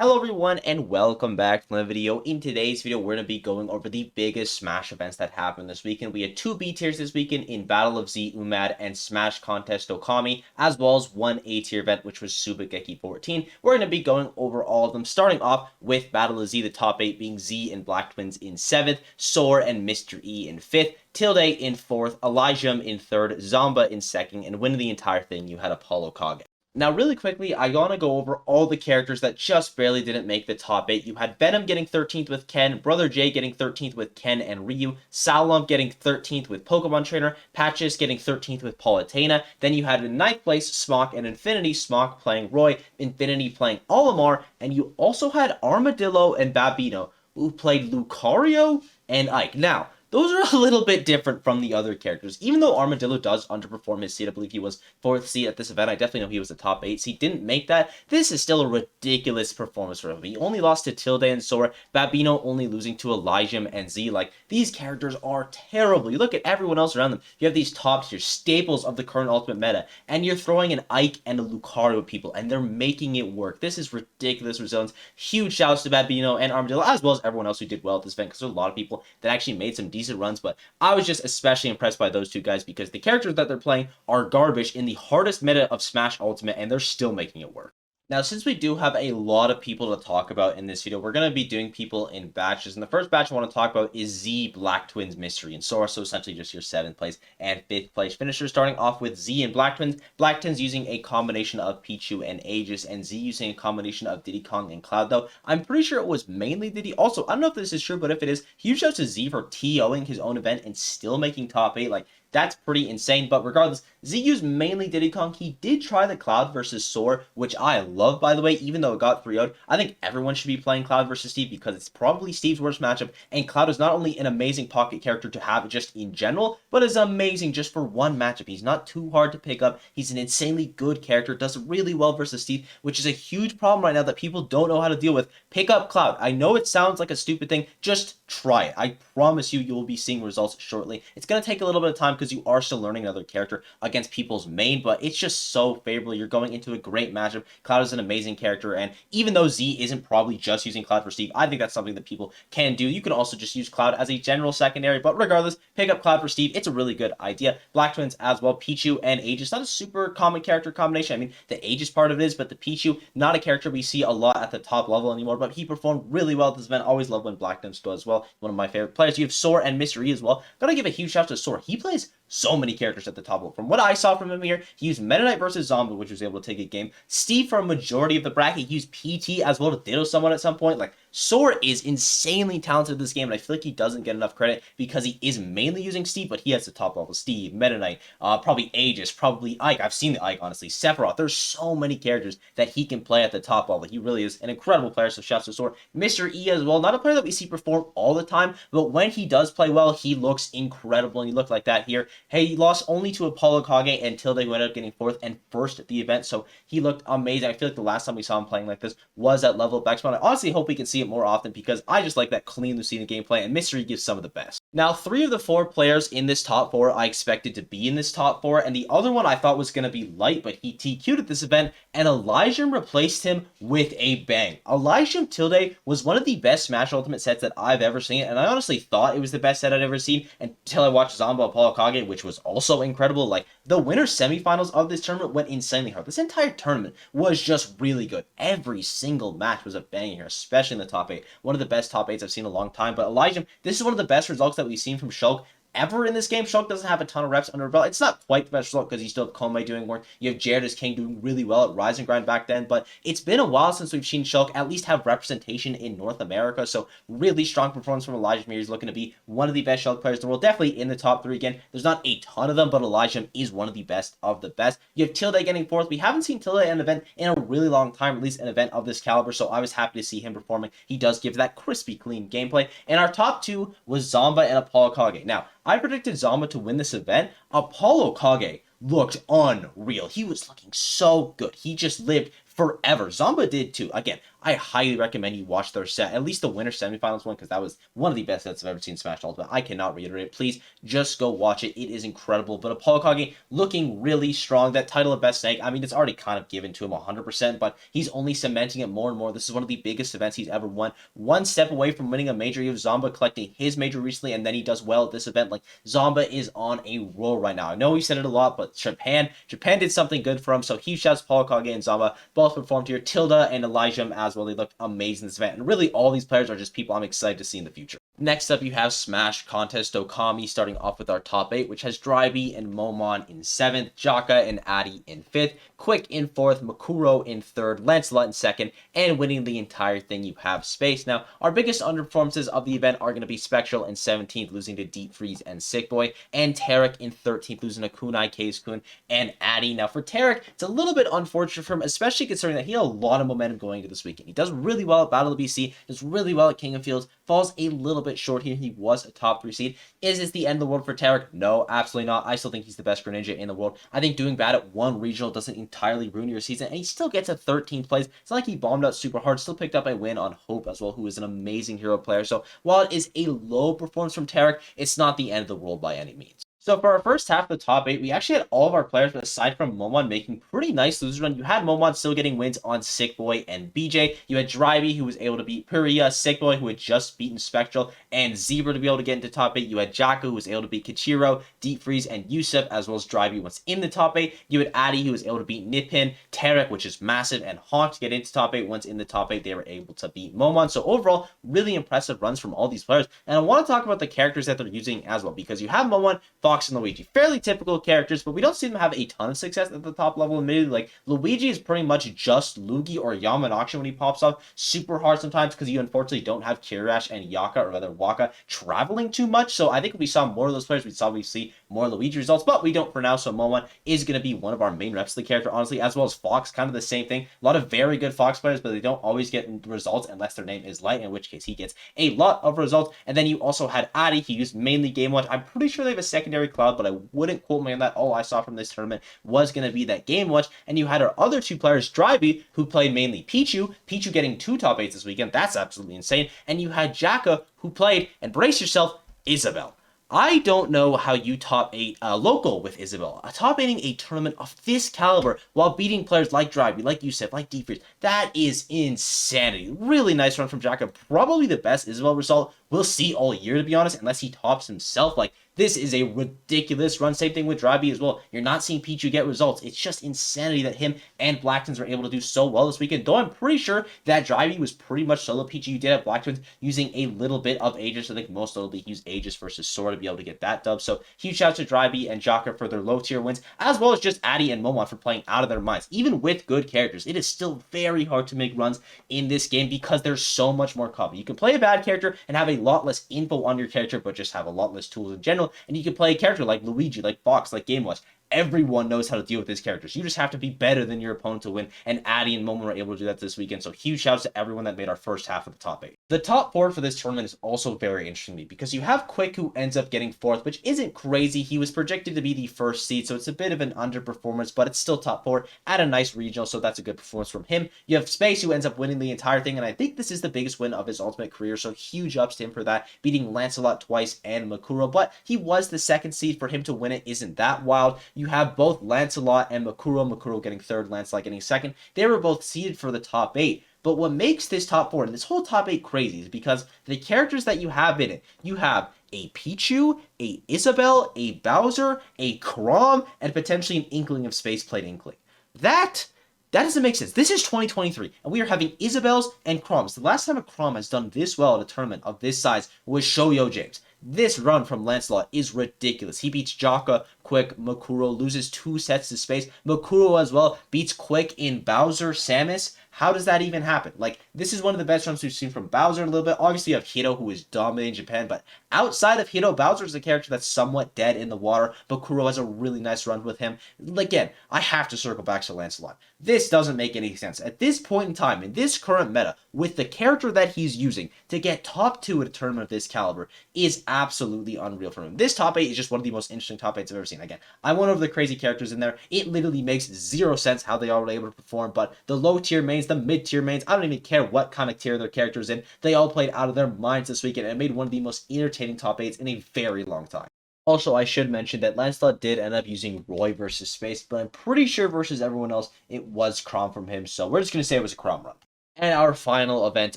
Hello everyone and welcome back to the video. In today's video, we're going to be going over the biggest Smash events that happened this weekend. We had two B tiers this weekend in Battle of Z UMAD and Smash Contest DoKomi, as well as one A tier event, which was Seibugeki 14. We're going to be going over all of them, starting off with Battle of Z, the top 8 being Z and Black Twins in 7th, Soar and Mr. E in 5th, Tilde in 4th, Elijah in 3rd, Zomba in 2nd, and winning the entire thing, you had Apollo Kage. Now, really quickly, I want to go over all the characters that just barely didn't make the top 8. You had Venom getting 13th with Ken, Brother Jay getting 13th with Ken and Ryu, Salomp getting 13th with Pokemon Trainer, Patches getting 13th with Palutena. Then you had in 9th place Smock and Infinity, Smock playing Roy, Infinity playing Olimar, and you also had Armadillo and Babino, who played Lucario and Ike. Now, those are a little bit different from the other characters. Even though Armadillo does underperform his seed, I believe he was 4th seed at this event. I definitely know he was the top 8 seed. Didn't make that. This is still a ridiculous performance for him. He only lost to Tilde and Sora. Babino only losing to Elijah and Z. Like, these characters are terrible. You look at everyone else around them. You have these top tier staples of the current Ultimate meta, and you're throwing an Ike and a Lucario at people, and they're making it work. This is ridiculous results. Huge shouts to Babino and Armadillo, as well as everyone else who did well at this event, because there's a lot of people that actually made some decent runs, but I was just especially impressed by those two guys because the characters that they're playing are garbage in the hardest meta of Smash Ultimate, and they're still making it work. Now, since we do have a lot of people to talk about in this video, we're going to be doing people in batches. And the first batch I want to talk about is Z Black Twins Mystery and Sora, so essentially just your 7th place and 5th place finishers, starting off with Z and Black Twins. Black Twins using a combination of Pichu and Aegis, and Z using a combination of Diddy Kong and Cloud, though I'm pretty sure it was mainly Diddy. Also, I don't know if this is true, but if it is, huge shout to Z for TOing his own event and still making top 8. Like, that's pretty insane, but regardless, Z used mainly Diddy Kong. He did try the Cloud versus Soar, which I love, by the way, even though it got 3-0'd. I think everyone should be playing Cloud versus Steve because it's probably Steve's worst matchup, and Cloud is not only an amazing pocket character to have just in general, but is amazing just for one matchup. He's not too hard to pick up. He's an insanely good character, does really well versus Steve, which is a huge problem right now that people don't know how to deal with. Pick up Cloud. I know it sounds like a stupid thing. Just try it. I promise you, you will be seeing results shortly. It's going to take a little bit of time because you are still learning another character against people's main, but it's just so favorable. You're going into a great matchup. Cloud is an amazing character, and even though Z isn't probably just using Cloud for Steve, I think that's something that people can do. You can also just use Cloud as a general secondary, but regardless, pick up Cloud for Steve. It's a really good idea. Black Twins as well. Pichu and Aegis, not a super common character combination. I mean, the Aegis part of it is, but the Pichu, not a character we see a lot at the top level anymore, but he performed really well at this event. Always love when Black Twins do as well. One of my favorite players. You have Soar and Mr. E as well. Gotta give a huge shout out to Soar. He plays so many characters at the top level. From what I saw from him here, he used Meta Knight versus Zomba, which was able to take a game. Steve, for a majority of the bracket, he used PT as well to diddle someone at some point. Like, Soar is insanely talented in this game, and I feel like he doesn't get enough credit because he is mainly using Steve, but he has the top level. Steve, Meta Knight, probably Aegis, probably Ike. I've seen the Ike, honestly. Sephiroth. There's so many characters that he can play at the top level. He really is an incredible player, so shouts to Soar. Mr. E as well. Not a player that we see perform all the time, but when he does play well, he looks incredible, and he looked like that here. Hey, he lost only to Apollo Kage until they ended up getting 4th and 1st at the event, so he looked amazing. I feel like the last time we saw him playing like this was at level of X-Mon. I honestly hope we can see it more often because I just like that clean Lucina gameplay, and Mystery gives some of the best. Now, 3 of the 4 players in this top 4 I expected to be in this top 4, and the other one I thought was going to be Light, but he TQ'd at this event, and Elijah replaced him with a bang. Elijah Tilde was one of the best Smash Ultimate sets that I've ever seen, and I honestly thought it was the best set I'd ever seen until I watched Zomba Apollo Kage, which was also incredible. Like, the winner semifinals of this tournament went insanely hard. This entire tournament was just really good. Every single match was a banger here, especially in the top 8. One of the best top 8s I've seen in a long time, but Elijah, this is one of the best results that we've seen from Shulk ever in this game. Shulk doesn't have a ton of reps under her belt. It's not quite the best result because you still have Komei doing work. You have Jared as King doing really well at Rise and Grind back then, but it's been a while since we've seen Shulk at least have representation in North America, so really strong performance from Elijah Mir. He's looking to be one of the best Shulk players in the world, definitely in the top 3 again. There's not a ton of them, but Elijah is one of the best of the best. You have Tilde getting 4th. We haven't seen Tilde at an event in a really long time, at least an event of this caliber, so I was happy to see him performing. He does give that crispy, clean gameplay. And our top 2 was Zomba and Apollo Kage. Now, I predicted Zomba to win this event. Apollo Kage looked unreal. He was looking so good. He just lived forever. Zomba did too. Again, I highly recommend you watch their set, at least the winter semifinals one, because that was one of the best sets I've ever seen Smash Ultimate. I cannot reiterate it. Please just go watch it. It is incredible. But Apollo Kage looking really strong. That title of best snake, I mean, it's already kind of given to him 100%, but he's only cementing it more and more. This is one of the biggest events he's ever won. One step away from winning a major. You have Zomba collecting his major recently, and then he does well at this event. Like, Zomba is on a roll right now. I know we said it a lot, but Japan did something good for him. So huge shouts to Apollo Kage and Zomba. Both performed here. Tilda and Elijah as well. They looked amazing in this event. And really, all these players are just people I'm excited to see in the future. Next up, you have Smash Contest DoKomi, starting off with our top 8, which has Dryby and Momon in 7th, Jaka and Addy in 5th, Quick in 4th, Makuro in 3rd, Lancelot in 2nd, and winning the entire thing, you have Space. Now, our biggest underperformances of the event are going to be Spectral in 17th, losing to Deep Freeze and Sick Boy, and Tarek in 13th, losing to Kunai, Case-kun, and Addy. Now, for Tarek, it's a little bit unfortunate for him, especially considering that he had a lot of momentum going into this weekend. He does really well at Battle of BC, does really well at King of Fields, falls a little bit short here. He was a top 3 seed. Is this the end of the world for Tarek? No, absolutely not. I still think he's the best Greninja in the world. I think doing bad at one regional doesn't entirely ruin your season, and he still gets a 13th place. It's not like he bombed out super hard, still picked up a win on Hope as well, who is an amazing hero player. So while it is a low performance from Tarek, it's not the end of the world by any means. So for our first half of the top 8, we actually had all of our players, but aside from Momon making pretty nice losers run, you had Momon still getting wins on Sick Boy and BJ. You had Dryby, who was able to beat Puria, Sick Boy, who had just beaten Spectral, and Zebra to be able to get into top 8. You had Jaka, who was able to beat Kichiro, Deep Freeze, and Yusuf, as well as Dryby once in the top 8. You had Addy, who was able to beat Nippon, Tarek, which is massive, and Hawk to get into top 8. Once in the top 8, they were able to beat Momon. So overall, really impressive runs from all these players. And I want to talk about the characters that they're using as well, because you have Momon, Fox, and Luigi. Fairly typical characters, but we don't see them have a ton of success at the top level. Admittedly, like Luigi is pretty much just Luigi or Yamanashi when he pops off. Super hard sometimes because you unfortunately don't have Kirash and Yaka, or rather Waka, traveling too much. So I think if we saw more of those players, we'd probably see more Luigi results, but we don't for now. So Momon is going to be one of our main reps of the character, honestly, as well as Fox, kind of the same thing. A lot of very good Fox players, but they don't always get results unless their name is Light, in which case he gets a lot of results. And then you also had Addy. He used mainly Game Watch. I'm pretty sure they have a secondary Cloud, but I wouldn't quote me on that. All I saw from this tournament was going to be that Game Watch. And you had our other two players, Dryby, who played mainly Pichu getting 2 top 8s this weekend. That's absolutely insane. And you had Jaka, who played, and brace yourself, Isabel. I don't know how you top 8 local with Isabel. Top 8ing a tournament of this caliber while beating players like Dryby, like Yusef, like Defreeze. That is insanity. Really nice run from Jaka. Probably the best Isabel result we'll see all year, to be honest, unless he tops himself. Like, this is a ridiculous run. Same thing with Dryby as well. You're not seeing Pichu get results. It's just insanity that him and Blacktons were able to do so well this weekend. Though I'm pretty sure that Dryby was pretty much solo Pichu. You did have Blacktons using a little bit of Aegis. I think most notably he used Aegis versus Sora to be able to get that dub. So huge shout out to Dryby and Jaka for their low tier wins, as well as just Addy and Momon for playing out of their minds. Even with good characters, it is still very hard to make runs in this game because there's so much more cover. You can play a bad character and have a lot less info on your character, but just have a lot less tools in general. And you can play a character like Luigi, like Fox, like Game Watch. Everyone knows how to deal with these characters. You just have to be better than your opponent to win, and Addy and Momon were able to do that this weekend. So huge shouts to everyone that made our first half of the top 8. The top 4 for this tournament is also very interesting to me because you have Quick, who ends up getting 4th, which isn't crazy. He was projected to be the first seed, so it's a bit of an underperformance, but it's still top 4 at a nice regional, so that's a good performance from him. You have Space, who ends up winning the entire thing, and I think this is the biggest win of his ultimate career, so huge ups to him for that, beating Lancelot twice and Makuro, but he was the second seed. For him to win it isn't that wild. You have both Lancelot and Makuro getting 3rd, Lancelot getting 2nd. They were both seeded for the top 8. But what makes this top 4 and this whole top 8 crazy is because the characters that you have in it, you have a Pichu, a Isabel, a Bowser, a Chrom, and potentially an Inkling of Space Plate Inkling. That doesn't make sense. This is 2023, and we are having Isabels and Chroms. The last time a Chrom has done this well at a tournament of this size was Shoyo James. This run from Lancelot is ridiculous. He beats Jaka, Quick, Makuro, loses 2 sets to Space. Makuro as well beats Quick in Bowser, Samus. How does that even happen? Like, this is one of the best runs we've seen from Bowser a little bit. Obviously, you have Hito, who is dominating Japan, but outside of Hito, Bowser is a character that's somewhat dead in the water. Makuro has a really nice run with him. Again, I have to circle back to Lancelot. This doesn't make any sense. At this point in time, in this current meta, with the character that he's using, to get top 2 at a tournament of this caliber is absolutely unreal for him. This top 8 is just one of the most interesting top 8s I've ever seen. Again, I went over the crazy characters in there. It literally makes 0 sense how they all were able to perform, but the low tier mains mains, the mid-tier mains. I don't even care what kind of tier their character's in. They all played out of their minds this weekend and made one of the most entertaining top 8s in a very long time. Also, I should mention that Lancelot did end up using Roy versus Space, but I'm pretty sure versus everyone else, it was Chrom from him, so we're just going to say it was a Chrom run. And our final event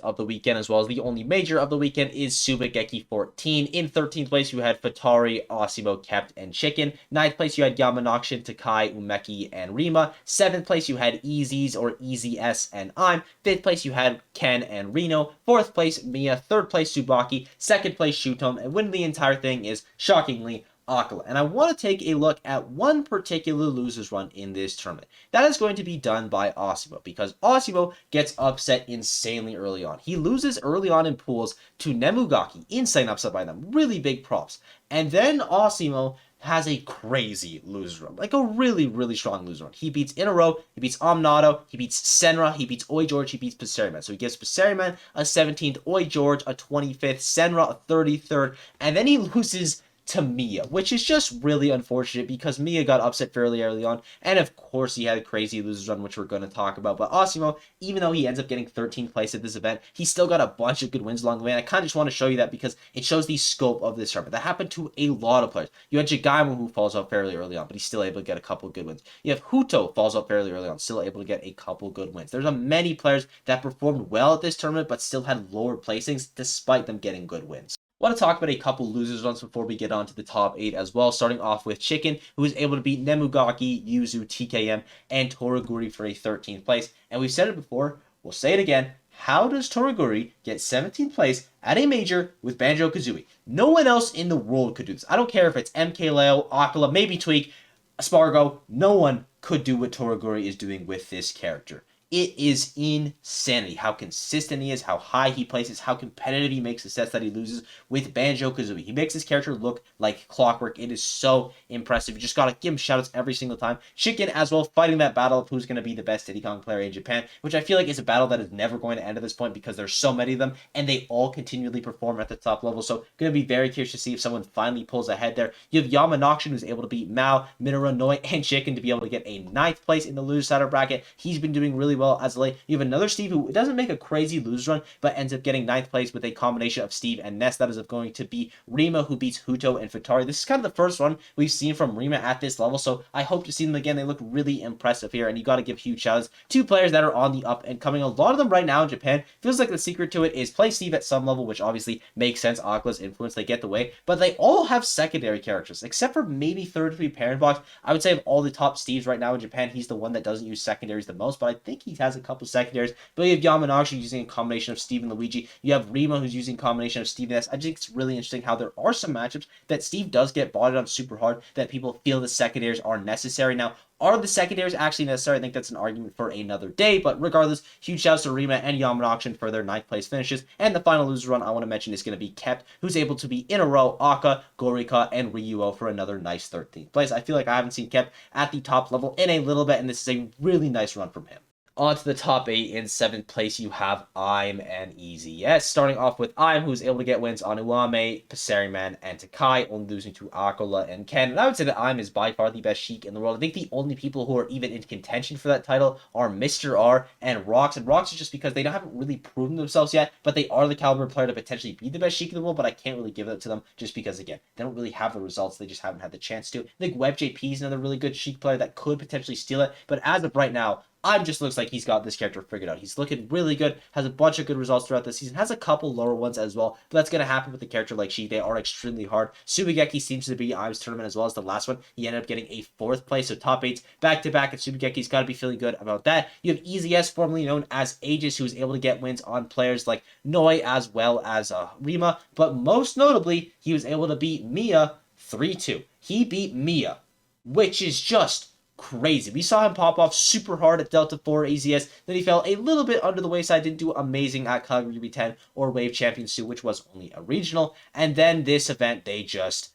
of the weekend, as well as the only major of the weekend, is Seibugeki 14. In 13th place, you had Futari, Osimo, Kept, and Chicken. 9th place, you had Yamanakshin, Takai, Umeki, and Rima. 7th place, you had Easy's or Easy S and I'm. 5th place, you had Ken and Reno. 4th place, Mia. 3rd place, Tsubaki. 2nd place, Shutom. And winning the entire thing is, shockingly, Akala. And I want to take a look at one particular loser's run in this tournament. That is going to be done by Osimo, because Osimo gets upset insanely early on. He loses early on in pools to Nemugaki. Insane upset by them. Really big props. And then Osimo has a crazy loser run. Like a really, really strong loser run. He beats In a Row, he beats Omnado, he beats Senra, he beats Oi George, he beats Passeriman. So he gives Passeriman a 17th, Oi George a 25th, Senra a 33rd, and then he loses to Mia, which is just really unfortunate because Mia got upset fairly early on, and of course he had a crazy losers run, which we're going to talk about. But Osimo, even though he ends up getting 13th place at this event, he still got a bunch of good wins along the way, and I kind of just want to show you that because it shows the scope of this tournament. That happened to a lot of players. You had Jagaimo, who falls out fairly early on, but he's still able to get a couple good wins. You have Huto, falls out fairly early on, still able to get a couple good wins. There's many players that performed well at this tournament, but still had lower placings despite them getting good wins. I want to talk about a couple losers runs before we get on to the top 8 as well, starting off with Chicken, who was able to beat Nemugaki, Yuzu, TKM, and Toraguri for a 13th place. And we've said it before, we'll say it again, how does Toraguri get 17th place at a major with Banjo-Kazooie? No one else in the world could do this. I don't care if it's MKLeo, Akala, maybe Tweak, Spargo, no one could do what Toraguri is doing with this character. It is insanity how consistent he is, how high he places, how competitive he makes the sets that he loses with Banjo-Kazooie. He makes his character look like clockwork. It is so impressive. You just gotta give him shoutouts every single time. Chicken as well, fighting that battle of who's going to be the best Diddy Kong player in Japan, which I feel like is a battle that is never going to end at this point because there's so many of them, and they all continually perform at the top level. So going to be very curious to see if someone finally pulls ahead there. You have Yamanakshin, who's able to beat Mao, Minoru, Noi, and Chicken to be able to get a 9th place in the loser side of bracket. He's been doing really well as of late. You have another Steve who doesn't make a crazy loser run, but ends up getting 9th place with a combination of Steve and Ness. That is going to be Rima, who beats Huto and Futari. This is kind of the first run we've seen from Rima at this level, so I hope to see them again. They look really impressive here, and you got to give huge shout outs to players that are on the up and coming. A lot of them right now in Japan, feels like the secret to it is play Steve at some level, which obviously makes sense. Akala's influence, they get the way, but they all have secondary characters, except for maybe 33 Parent Box. I would say of all the top Steves right now in Japan, he's the one that doesn't use secondaries the most, but I think he has a couple secondaries. But you have Yamanashi using a combination of Steve and Luigi. You have Rima, who's using a combination of Steve and S. I think it's really interesting how there are some matchups that Steve does get botted on super hard that people feel the secondaries are necessary. Now, are the secondaries actually necessary? I think that's an argument for another day, but regardless, huge shouts to Rima and Yamanakshin for their 9th place finishes. And the final loser run I want to mention is going to be Kept, who's able to be In a Row, Aka, Gorika, and Ryuo for another nice 13th place. I feel like I haven't seen Kept at the top level in a little bit, and this is a really nice run from him. On to the top 8. In 7th place, you have I'm and Easy. Yes, starting off with I'm, who's able to get wins on Uame, Passeriman, and Takai, only losing to Akola and Ken. And I would say that I'm is by far the best Sheik in the world. I think the only people who are even in contention for that title are Mr. R and Rox. And Rox is just because they haven't really proven themselves yet, but they are the caliber player to potentially be the best Sheik in the world, but I can't really give it to them just because, again, they don't really have the results. They just haven't had the chance to. I think WebJP is another really good Sheik player that could potentially steal it, but as of right now, I'm just looks like he's got this character figured out. He's looking really good, has a bunch of good results throughout the season, has a couple lower ones as well, but that's going to happen with a character like Sheik. They are extremely hard. Seibugeki seems to be Ives tournament as well as the last one. He ended up getting a 4th place, so top 8s back-to-back, and Seibugeki's got to be feeling good about that. You have Easy S, formerly known as Aegis, who was able to get wins on players like Noi as well as Rima, but most notably, he was able to beat Mia 3-2. He beat Mia, which is just crazy. We saw him pop off super hard at Delta 4 AZS, then he fell a little bit under the wayside, didn't do amazing at Calgary UB10 or Wave Champions 2, which was only a regional, and then this event, they just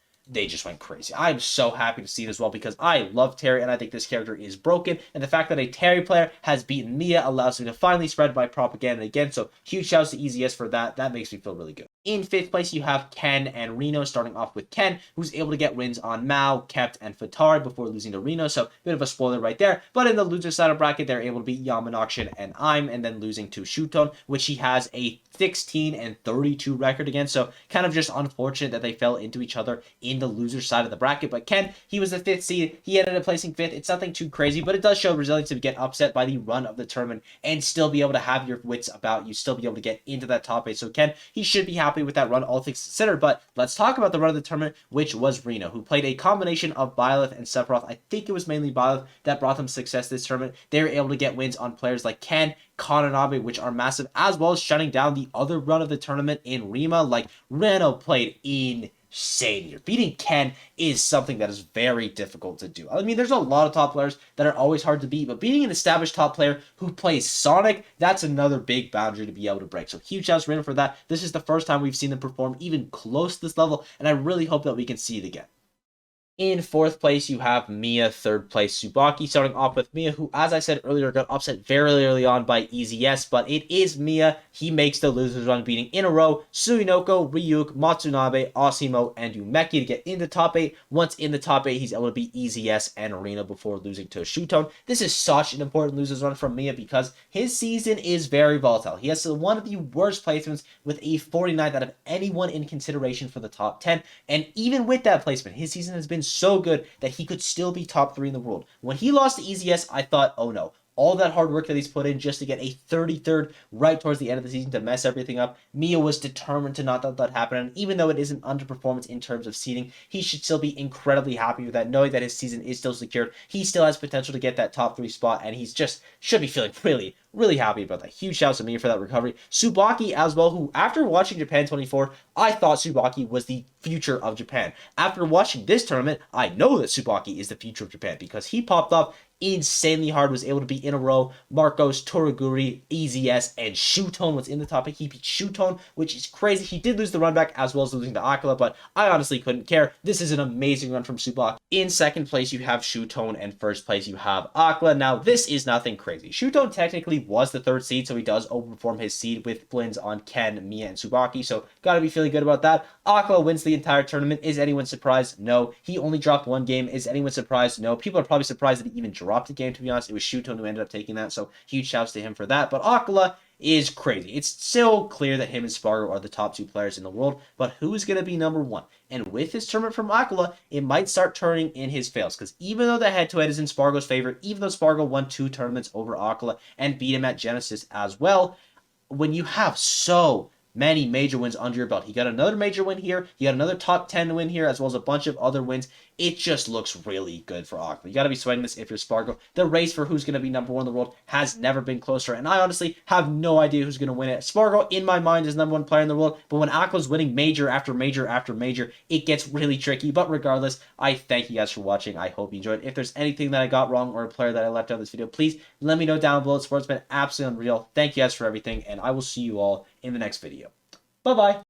went crazy. I'm so happy to see it as well because I love Terry and I think this character is broken, and the fact that a Terry player has beaten Mia allows me to finally spread my propaganda again, so huge shouts to EZS for that. That makes me feel really good. In 5th place, you have Ken and Reno, starting off with Ken, who's able to get wins on Mao, Kept, and Fatari before losing to Reno, so bit of a spoiler right there. But in the loser side of bracket, they're able to beat Yamanakshin and I'm, and then losing to Shuton, which he has a 16 and 32 record against, so kind of just unfortunate that they fell into each other in the loser side of the bracket. But Ken, he was the 5th seed, he ended up placing 5th. It's nothing too crazy, but it does show resilience to get upset by the run of the tournament and still be able to have your wits about you, still be able to get into that top 8. So Ken, he should be happy with that run, all things considered. But let's talk about the run of the tournament, which was Reno, who played a combination of Byleth and Sephiroth. I think it was mainly Byleth that brought them success this tournament. They were able to get wins on players like Ken, Kananabe, which are massive, as well as shutting down the other run of the tournament in Rima. Like, Reno played insane here. Beating Ken is something that is very difficult to do. I mean, there's a lot of top players that are always hard to beat, but beating an established top player who plays Sonic, that's another big boundary to be able to break. So huge shouts to Reno for that. This is the first time we've seen them perform even close to this level, and I really hope that we can see it again. In 4th place, you have Mia. 3rd place, Seibugeki. Starting off with Mia, who, as I said earlier, got upset very early on by EZS, but it is Mia. He makes the losers run, beating in a row Suinoko, Ryuk, Matsunabe, Asimo, and Umeki to get in the top 8. Once in the top 8, he's able to beat EZS and Arena before losing to Shuton. This is such an important losers run from Mia because his season is very volatile. He has one of the worst placements with a 49th out of anyone in consideration for the top 10, and even with that placement, his season has been so good that he could still be top 3 in the world. When he lost to EZS, I thought, oh no, all that hard work that he's put in just to get a 33rd right towards the end of the season to mess everything up, Mia was determined to not let that happen. And even though it is an underperformance in terms of seeding, he should still be incredibly happy with that, knowing that his season is still secured. He still has potential to get that top 3 spot, and he's just should be feeling really happy about that. Huge shouts to Mia for that recovery. Seibugeki as well, who after watching Japan 24, I thought Seibugeki was the future of Japan. After watching this tournament, I know that Seibugeki is the future of Japan because he popped up insanely hard, was able to be in a row. Marcos, Toraguri, EZS, and Shuton was in the topic. He beat Shuton, which is crazy. He did lose the run back as well as losing to Akala, but I honestly couldn't care. This is an amazing run from Seibugeki. In 2nd place, you have Shuton, and 1st place, you have Akala. Now, this is nothing crazy. Shuton technically was the 3rd seed, so he does overperform his seed with blins on Ken, Mia, and Seibugeki, so gotta be feeling good about that. Akala wins the entire tournament. Is anyone surprised? No. He only dropped 1 game. Is anyone surprised? No. People are probably surprised that he even dropped the game, to be honest. It was Shuton who ended up taking that, so huge shouts to him for that. But Akala is crazy. It's still clear that him and Spargo are the top 2 players in the world, but who's going to be number 1? And with this tournament from Akala, it might start turning in his fails, because even though the head-to-head is in Spargo's favor, even though Spargo won 2 tournaments over Akala and beat him at Genesis as well, when you have so many major wins under your belt. He got another major win here. He got another top 10 win here, as well as a bunch of other wins. It just looks really good for Akala. You got to be sweating this if you're Spargo. The race for who's going to be number 1 in the world has never been closer, and I honestly have no idea who's going to win it. Spargo, in my mind, is number 1 player in the world, but when Akala's winning major after major after major, it gets really tricky. But regardless, I thank you guys for watching. I hope you enjoyed. If there's anything that I got wrong or a player that I left out of this video, please let me know down below. It's been absolutely unreal. Thank you guys for everything, and I will see you all in the next video. Bye-bye.